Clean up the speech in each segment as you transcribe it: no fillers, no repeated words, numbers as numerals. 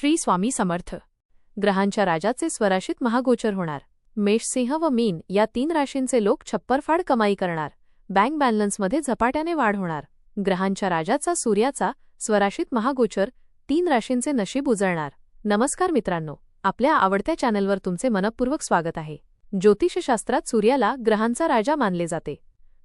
श्री स्वामी समर्थ. ग्रहांच्या राजाचे स्वराशीत महागोचर होणार. मेष, सिंह व मीन या 3 राशींचे लोक छप्परफाड कमाई करणार. बँक बॅलन्समध्ये झपाट्याने वाढ होणार. ग्रहांच्या राजाचा सूर्याचा स्वराशीत महागोचर 3 राशींचे नशीब उजळणार. नमस्कार मित्रांनो, आपल्या आवडत्या चॅनलवर तुमचे मनपूर्वक स्वागत आहे. ज्योतिषशास्त्रात सूर्याला ग्रहांचा राजा मानले जाते.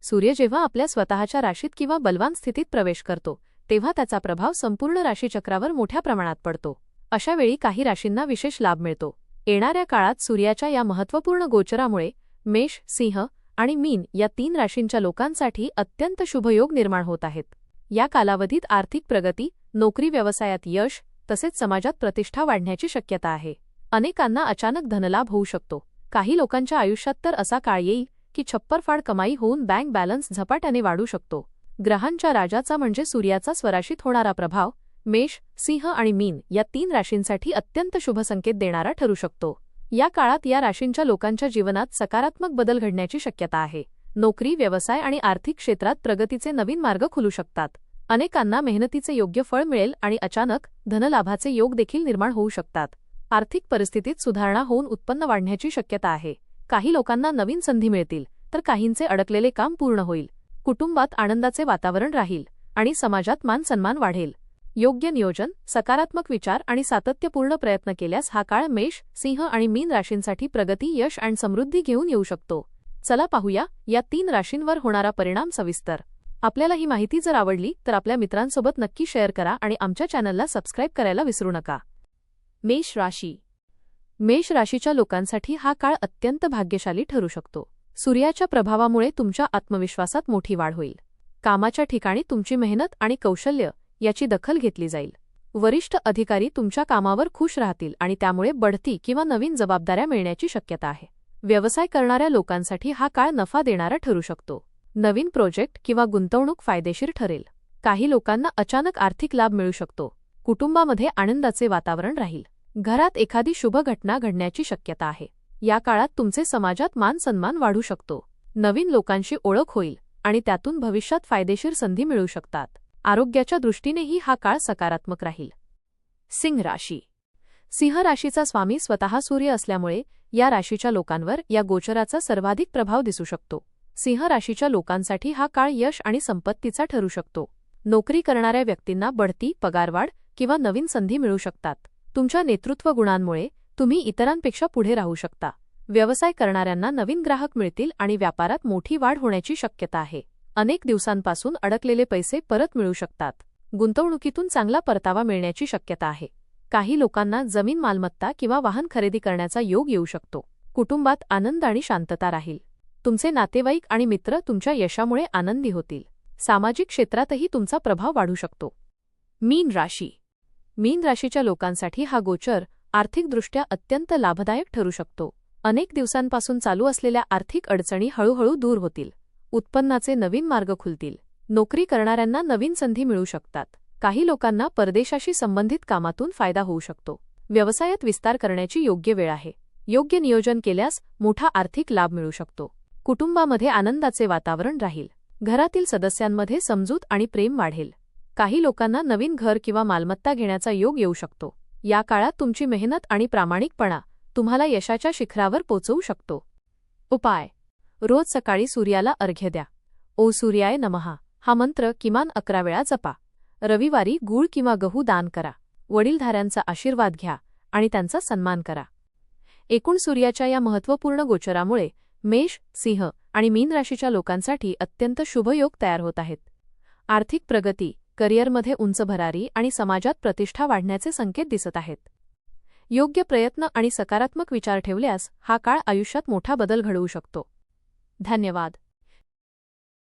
सूर्य जेव्हा आपल्या स्वतःच्या राशीत किंवा बलवान स्थितीत प्रवेश करतो तेव्हा त्याचा प्रभाव संपूर्ण राशीचक्रावर मोठ्या प्रमाणात पडतो. अशा वेळी काही राशींना विशेष लाभ मिळतो. येणाऱ्या काळात सूर्याच्या या महत्त्वपूर्ण गोचरामुळे मेष, सिंह आणि मीन या 3 राशींच्या लोकांसाठी अत्यंत शुभयोग निर्माण होत आहेत. या कालावधीत आर्थिक प्रगती, नोकरी व्यवसायात यश तसेच समाजात प्रतिष्ठा वाढण्याची शक्यता आहे. अनेकांना अचानक धनलाभ होऊ शकतो. काही लोकांच्या आयुष्यात तर असा काळ येईल की छप्परफाड कमाई होऊन बँक बॅलन्स झपाट्याने वाढू शकतो. ग्रहांच्या राजाचा म्हणजे सूर्याचा स्वराशीत होणारा प्रभाव मेष, सिंह आणि मीन या 3 राशींसाठी अत्यंत शुभ संकेत देणारा ठरू शकतो. या काळात या राशींच्या लोकांच्या जीवनात सकारात्मक बदल घडण्याची शक्यता आहे. नोकरी, व्यवसाय आणि आर्थिक क्षेत्रात प्रगतीचे नवीन मार्ग खुलू शकतात. अनेकांना मेहनतीचे योग्य फळ मिळेल आणि अचानक धनलाभाचे योग देखील निर्माण होऊ शकतात. आर्थिक परिस्थितीत सुधारणा होऊन उत्पन्न वाढण्याची शक्यता आहे. काही लोकांना नवीन संधी मिळतील तर काहींचे अडकलेले काम पूर्ण होईल. कुटुंबात आनंदाचे वातावरण राहील आणि समाजात मान सन्मान वाढेल. योग्य नियोजन, सकारात्मक विचार आणि सातत्यपूर्ण प्रयत्न केल्यास हा काळ मेष, सिंह आणि मीन राशींसाठी प्रगती, यश आणि समृद्धी घेऊन येऊ शकतो. चला पाहूया या 3 राशींवर होणारा परिणाम सविस्तर. आपल्याला ही माहिती जर आवडली तर आपल्या मित्रांसोबत नक्की शेअर करा आणि आमच्या चॅनलला सबस्क्राईब करायला विसरू नका. मेष राशी. मेष राशीच्या लोकांसाठी हा काळ अत्यंत भाग्यशाली ठरू शकतो. सूर्याच्या प्रभावामुळे तुमच्या आत्मविश्वासात मोठी वाढ होईल. कामाच्या ठिकाणी तुमची मेहनत आणि कौशल्य याची दखल घेतली जाईल. वरिष्ठ अधिकारी तुमच्या कामावर खुश राहतील आणि त्यामुळे बढती किंवा नवीन जबाबदाऱ्या मिळण्याची शक्यता आहे. व्यवसाय करणाऱ्या लोकांसाठी हा काळ नफा देणारा ठरू शकतो. नवीन प्रोजेक्ट किंवा गुंतवणूक फायदेशीर ठरेल. काही लोकांना अचानक आर्थिक लाभ मिळू शकतो. कुटुंबामध्ये आनंदाचे वातावरण राहील. घरात एखादी शुभ घटना घडण्याची शक्यता आहे. या काळात तुमचे समाजात मान सन्मान वाढू शकतो. नवीन लोकांशी ओळख होईल आणि त्यातून भविष्यात फायदेशीर संधी मिळू शकतात. आरोग्याच्या दृष्टीनेही हा काळ सकारात्मक राहील. सिंह राशी. सिंह राशीचा स्वामी स्वतः सूर्य असल्यामुळे या राशीच्या लोकांवर या गोचराचा सर्वाधिक प्रभाव दिसू शकतो. सिंह राशीच्या लोकांसाठी हा काळ यश आणि संपत्तीचा ठरू शकतो. नोकरी करणाऱ्या व्यक्तींना बढती, पगारवाढ किंवा नवीन संधी मिळू शकतात. तुमच्या नेतृत्व गुणांमुळे तुम्ही इतरांपेक्षा पुढे राहू शकता. व्यवसाय करणाऱ्यांना नवीन ग्राहक मिळतील आणि व्यापारात मोठी वाढ होण्याची शक्यता आहे. अनेक दिवसांपासून अडकलेले पैसे परत मिळू शकतात. गुंतवणुकीतून चांगला परतावा मिळण्याची शक्यता आहे. काही लोकांना जमीन, मालमत्ता किंवा वाहन खरेदी करण्याचा योग येऊ शकतो. कुटुंबात आनंद आणि शांतता राहील. तुमचे नातेवाईक आणि मित्र तुमच्या यशामुळे आनंदी होतील. सामाजिक क्षेत्रातही तुमचा प्रभाव वाढू शकतो. मीन राशी. मीन राशीच्या लोकांसाठी हा गोचर आर्थिकदृष्ट्या अत्यंत लाभदायक ठरू शकतो. अनेक दिवसांपासून चालू असलेल्या आर्थिक अडचणी हळूहळू दूर होतील. उत्पन्नाचे नवीन मार्ग खुलतील. नोकरी करणाऱ्यांना नवीन संधी मिळू शकतात. काही लोकांना परदेशाशी संबंधित कामातून फायदा होऊ शकतो. व्यवसायात विस्तार करण्याची योग्य वेळ आहे. योग्य नियोजन केल्यास मोठा आर्थिक लाभ मिळू शकतो. कुटुंबामध्ये आनंदाचे वातावरण राहील. घरातील सदस्यांमध्ये समजूत आणि प्रेम वाढेल. काही लोकांना नवीन घर किंवा मालमत्ता घेण्याचा योग येऊ शकतो. या काळात तुमची मेहनत आणि प्रामाणिकपणा तुम्हाला यशाच्या शिखरावर पोहोचवू शकतो. उपाय. रोज सकाळी सूर्याला अर्घ्य द्या. ओ सूर्याय नमः हा मंत्र किमान 11 वेळा जपा. रविवारी गूळ किंवा गहू दान करा. वडीलधाऱ्यांचा आशीर्वाद घ्या आणि त्यांचा सन्मान करा. एकूण सूर्याच्या या महत्त्वपूर्ण गोचरामुळे मेष, सिंह आणि मीन राशीच्या लोकांसाठी अत्यंत शुभ योग तयार होत आहेत. आर्थिक प्रगती, करिअरमध्ये उंच भरारी आणि समाजात प्रतिष्ठा वाढण्याचे संकेत दिसत आहेत. योग्य प्रयत्न आणि सकारात्मक विचार ठेवल्यास हा काळ आयुष्यात मोठा बदल घडवू शकतो. धन्यवाद.